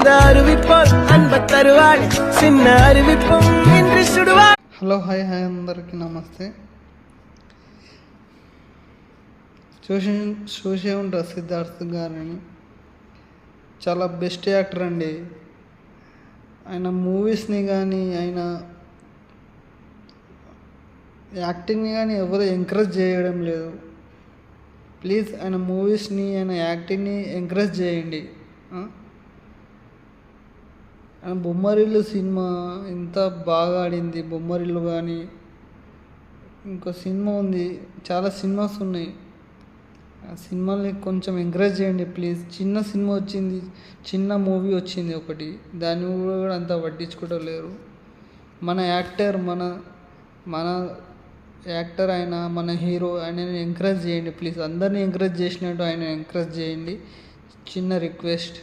இந்த அறிவிப்போல் அன்பத்தருவாள் சின்ன அறிவிப்பும் இன்று சுடுவாள். హలో హాయ్ అందరికీ నమస్తే. చూసే ఉంటారు సిద్ధార్థ్ గారని, చాలా బెస్ట్ యాక్టర్ అండి. ఆయన మూవీస్ని కానీ ఆయన యాక్టింగ్ని కానీ ఎవరు ఎంకరేజ్ చేయడం లేదు. ప్లీజ్ ఆయన మూవీస్ని ఆయన యాక్టింగ్ని ఎంకరేజ్ చేయండి. ఆయన బొమ్మరిల్లు సినిమా ఎంత బాగా ఆడింది. బొమ్మరిల్లు కానీ ఇంకో సినిమా ఉంది, చాలా సినిమాస్ ఉన్నాయి. ఆ సినిమాని కొంచెం ఎంకరేజ్ చేయండి ప్లీజ్. చిన్న సినిమా వచ్చింది, చిన్న మూవీ వచ్చింది ఒకటి, దాన్ని కూడా అంత పట్టించుకోవట్లేరు. మన యాక్టర్ మన యాక్టర్ అయినా మన హీరో ఆయనని ఎంకరేజ్ చేయండి ప్లీజ్. అందరినీ ఎంకరేజ్ చేసినట్టు ఆయన ఎంకరేజ్ చేయండి. చిన్న రిక్వెస్ట్.